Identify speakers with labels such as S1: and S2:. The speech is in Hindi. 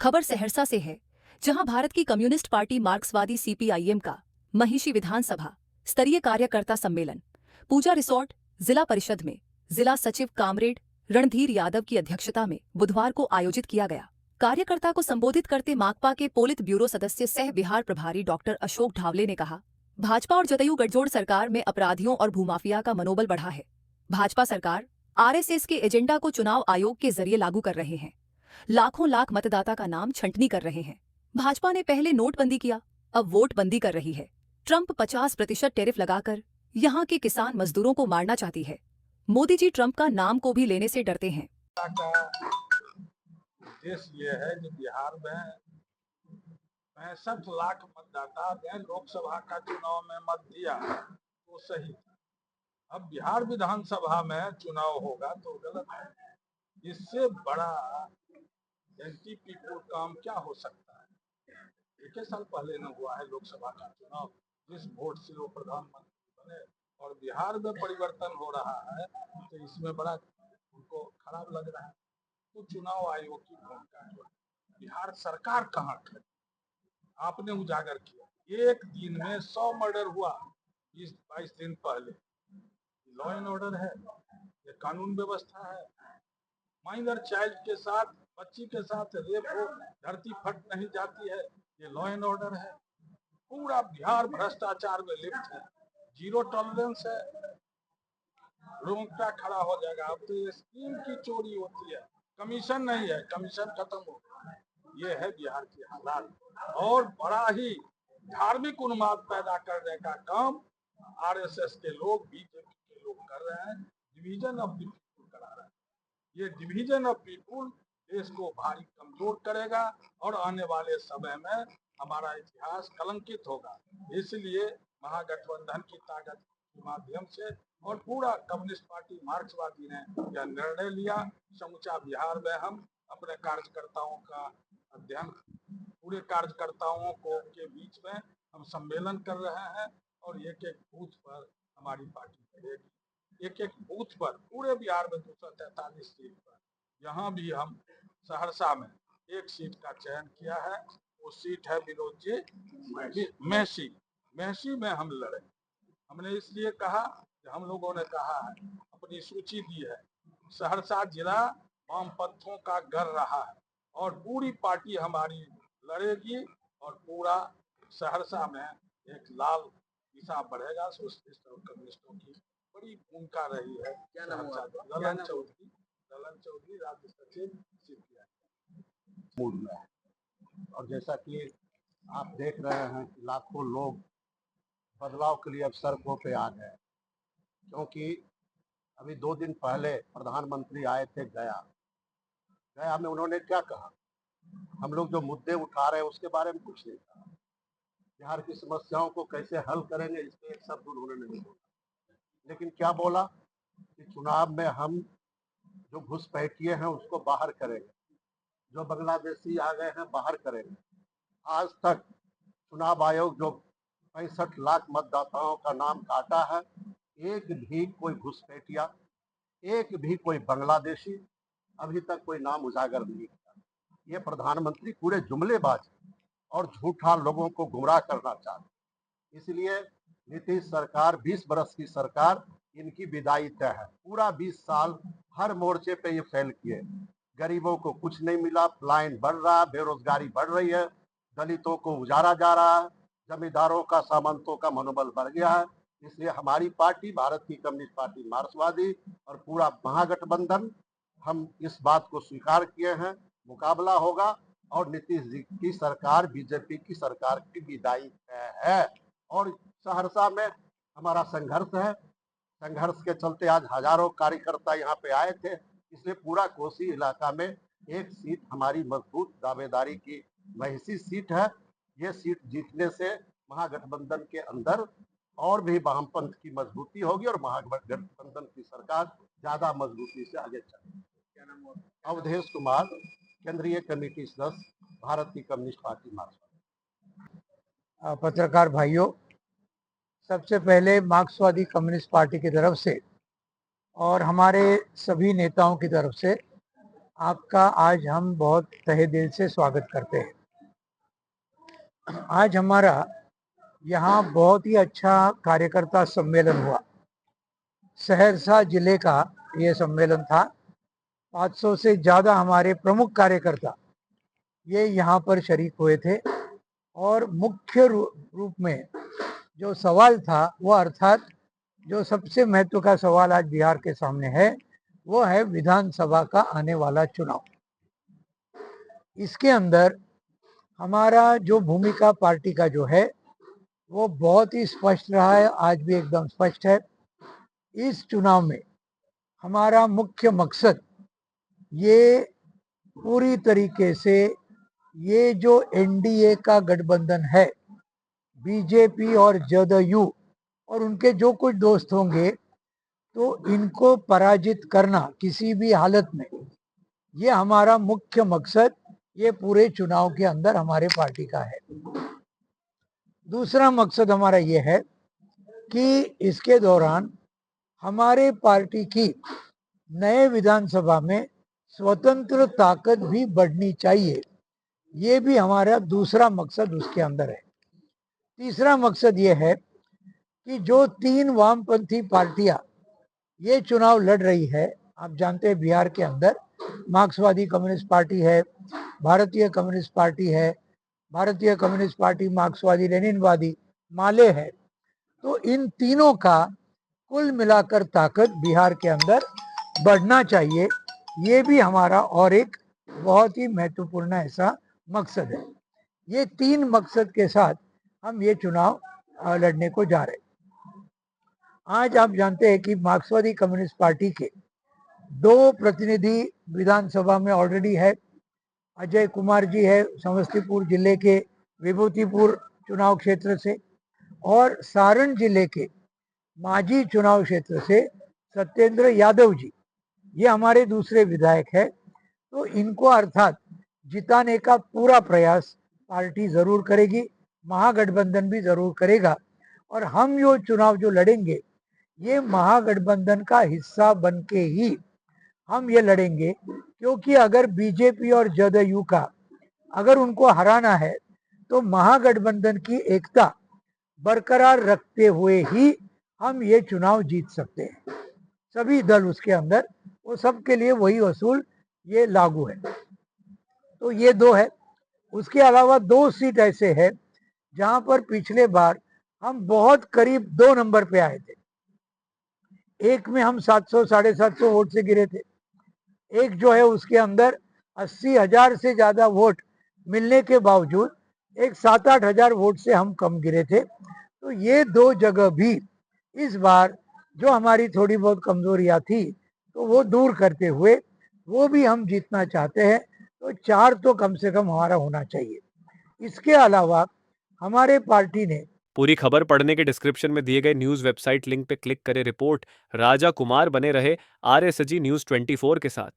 S1: खबर सहरसा से है, जहां भारत की कम्युनिस्ट पार्टी मार्क्सवादी सीपीआईएम का महिषी विधानसभा स्तरीय कार्यकर्ता सम्मेलन पूजा रिसोर्ट जिला परिषद में जिला सचिव कामरेड रणधीर यादव की अध्यक्षता में बुधवार को आयोजित किया गया। कार्यकर्ता को संबोधित करते माकपा के पोलित ब्यूरो सदस्य सह बिहार प्रभारी डॉक्टर अशोक ढावले ने कहा, भाजपा और जदयू गठजोड़ सरकार में अपराधियों और भूमाफिया का मनोबल बढ़ा है। भाजपा सरकार आरएसएस के एजेंडा को चुनाव आयोग के जरिए लागू कर रहे हैं। लाखों लाख मतदाता का नाम छंटनी कर रहे हैं। भाजपा ने पहले नोटबंदी किया, अब वोट बंदी कर रही है। ट्रंप 50% टैरिफ लगाकर यहाँ के किसान मजदूरों को मारना चाहती है। मोदी जी ट्रंप का नाम को भी लेने से डरते हैं।
S2: देश ये है कि बिहार में 65 लाख मतदाता ने लोकसभा का चुनाव में मत दिया तो सही था। अब बिहार विधानसभा में चुनाव होगा तो गलत है। इससे बड़ा एंटी पीपुल काम क्या हो सकता है। एक साल पहले न हुआ है लोकसभा का चुनाव, जिस वोट से वो प्रधानमंत्री बने, और बिहार में परिवर्तन हो रहा है तो इसमें बड़ा उनको खराब लग रहा है। तो चुनाव आयोग की भूमिका है। बिहार सरकार कहाँ खड़ी, आपने उजागर किया। एक दिन में 100 मर्डर हुआ 20-22 दिन पहले। लॉ एंड ऑर्डर है, ये कानून व्यवस्था है। माइनर चाइल्ड के साथ, बच्ची के साथ रेप हो, धरती फट नहीं जाती है, ये लॉ एंड ऑर्डर है। पूरा बिहार भ्रष्टाचार में लिप्त है, जीरो टॉलरेंस है। रोंगटा खड़ा हो जाएगा। अब तो ये स्कीम की चोरी होती है, कमीशन नहीं है, कमीशन खत्म हो गया। ये है बिहार के हालात, और बड़ा ही धार्मिक उन्माद पैदा करने का काम आरएसएस के लोग, बीजेपी के लोग कर रहे हैं। डिवीजन ऑफ द पीपुल करा रहे हैं। ये डिवीजन ऑफ पीपुल देश को भारी कमजोर करेगा और आने वाले समय में हमारा इतिहास कलंकित होगा। इसलिए महागठबंधन की ताकत के माध्यम से और पूरा कम्युनिस्ट पार्टी मार्क्सवादी ने यह निर्णय लिया। समूचा बिहार में हम अपने कार्यकर्ताओं का अध्ययन, पूरे कार्यकर्ताओं को के बीच में हम सम्मेलन कर रहे हैं, और एक एक बूथ पर हमारी पार्टी करेगी। एक एक बूथ पर पूरे बिहार में 243 सीट पर, यहाँ भी हम सहरसा में एक सीट का चयन किया है। वो सीट है विनोद जी महसी। महसी में हम लड़े। हमने इसलिए कहा कि हम लोगों ने कहा है, अपनी सूची दी है, सहरसा जिला वामपंथों का घर रहा है और पूरी पार्टी हमारी लड़ेगी, और पूरा सहरसा में एक लाल दिशा बढ़ेगा। सोशलिस्ट और कम्युनिस्टों की बड़ी भूमिका रही है। क्या नाम हुआ? ललन चौधरी राज्य सचिव सीपीआई
S3: मूड में है। और जैसा कि आप देख रहे हैं कि लाखों लोग बदलाव के लिए अब सड़कों पे आ गए, क्योंकि अभी 2 दिन पहले प्रधानमंत्री आए थे गया में उन्होंने क्या कहा, हम लोग जो मुद्दे उठा रहे हैं उसके बारे में कुछ नहीं कहा। बिहार की समस्याओं को कैसे हल करेंगे इस पर एक शब्द उन्होंने नहीं बोला। लेकिन क्या बोला कि चुनाव में हम जो घुसपैठिए हैं उसको बाहर करेंगे, जो बांग्लादेशी आ गए हैं बाहर करेंगे। आज तक चुनाव आयोग जो 65 लाख मतदाताओं का नाम काटा है, एक भी कोई घुसपैठिया, एक भी कोई बांग्लादेशी अभी तक कोई नाम उजागर नहीं किया। ये प्रधानमंत्री पूरे जुमलेबाज और झूठा लोगों को गुमराह करना चाहते। इसलिए नीतीश सरकार, 20 बरस की सरकार, इनकी विदाई तय है। पूरा 20 साल हर मोर्चे पे ये फेल किए। गरीबों को कुछ नहीं मिला, पलायन बढ़ रहा, बेरोजगारी बढ़ रही है, दलितों को उजाड़ा जा रहा है, जमींदारों का, सामंतों का मनोबल बढ़ गया है। इसलिए हमारी पार्टी, भारत की कम्युनिस्ट पार्टी मार्क्सवादी और पूरा महागठबंधन, हम इस बात को स्वीकार किए हैं, मुकाबला होगा और नीतीश जी की सरकार, बीजेपी की सरकार की विदाई है। और सहरसा में हमारा संघर्ष है। संघर्ष के चलते आज हजारों कार्यकर्ता यहाँ पे आए थे। इसलिए पूरा कोसी इलाका में एक सीट हमारी मजबूत दावेदारी की महिषी सीट है। ये सीट जीतने से महागठबंधन के अंदर और भी वामपंथ की मजबूती होगी और महागठबंधन की सरकार ज्यादा मजबूती से आगे चलेगी। अवधेश कुमार, केंद्रीय कमेटी सदस्य, भारत की कम्युनिस्ट पार्टी मार्क्सवादी।
S4: पत्रकार भाइयों, सबसे पहले मार्क्सवादी कम्युनिस्ट पार्टी की तरफ से और हमारे सभी नेताओं की तरफ से आपका आज हम बहुत तहे दिल से स्वागत करते हैं। आज हमारा यहाँ बहुत ही अच्छा कार्यकर्ता सम्मेलन हुआ। सहरसा जिले का ये सम्मेलन था। 500 से ज़्यादा हमारे प्रमुख कार्यकर्ता ये यहाँ पर शरीक हुए थे और मुख्य रूप में जो सवाल था वो अर्थात जो सबसे महत्व का सवाल आज बिहार के सामने है वो है विधानसभा का आने वाला चुनाव। इसके अंदर हमारा जो भूमिका पार्टी का जो है वो बहुत ही स्पष्ट रहा है, आज भी एकदम स्पष्ट है। इस चुनाव में हमारा मुख्य मकसद ये पूरी तरीके से ये जो एनडीए का गठबंधन है, बीजेपी और जदयू और उनके जो कुछ दोस्त होंगे, तो इनको पराजित करना किसी भी हालत में, ये हमारा मुख्य मकसद ये पूरे चुनाव के अंदर हमारे पार्टी का है। दूसरा मकसद हमारा ये है कि इसके दौरान हमारे पार्टी की नए विधानसभा में स्वतंत्र ताकत भी बढ़नी चाहिए, ये भी हमारा दूसरा मकसद उसके अंदर है। तीसरा मकसद ये है कि जो 3 वामपंथी पार्टियां ये चुनाव लड़ रही है, आप जानते हैं बिहार के अंदर मार्क्सवादी कम्युनिस्ट पार्टी है, भारतीय कम्युनिस्ट पार्टी है, भारतीय कम्युनिस्ट पार्टी मार्क्सवादी लेनिनवादी माले है, तो इन तीनों का कुल मिलाकर ताकत बिहार के अंदर बढ़ना चाहिए, ये भी हमारा और एक बहुत ही महत्वपूर्ण ऐसा मकसद है। ये 3 मकसद के साथ हम ये चुनाव लड़ने को जा रहे हैं। आज आप जानते हैं कि मार्क्सवादी कम्युनिस्ट पार्टी के 2 प्रतिनिधि विधानसभा में ऑलरेडी है। अजय कुमार जी है समस्तीपुर जिले के विभूतिपुर चुनाव क्षेत्र से, और सारण जिले के मांझी चुनाव क्षेत्र से सत्येंद्र यादव जी, ये हमारे दूसरे विधायक है। तो इनको अर्थात जिताने का पूरा प्रयास पार्टी जरूर करेगी, महागठबंधन भी जरूर करेगा, और हम यो चुनाव जो लड़ेंगे ये महागठबंधन का हिस्सा बन के ही हम ये लड़ेंगे, क्योंकि अगर बीजेपी और जदयू का अगर उनको हराना है तो महागठबंधन की एकता बरकरार रखते हुए ही हम ये चुनाव जीत सकते हैं। सभी दल उसके अंदर, वो सबके लिए वही असूल ये लागू है। तो ये 2 है। उसके अलावा 2 सीट ऐसे है जहां पर पिछले बार हम बहुत करीब 2 नंबर पे आए थे। एक में हम 700 750 वोट से गिरे थे, एक जो है उसके अंदर 80,000 से ज्यादा वोट मिलने के बावजूद एक 7-8 हजार वोट से हम कम गिरे थे। तो ये 2 जगह भी इस बार जो हमारी थोड़ी बहुत कमजोरियां थी तो वो दूर करते हुए वो भी हम जीतना चाहते हैं। तो 4 तो कम से कम हमारा होना चाहिए। इसके अलावा हमारे पार्टी ने
S5: पूरी खबर पढ़ने के डिस्क्रिप्शन में दिए गए न्यूज वेबसाइट लिंक पे क्लिक करें। रिपोर्ट राजा कुमार बने रहे RSG News 24 के साथ।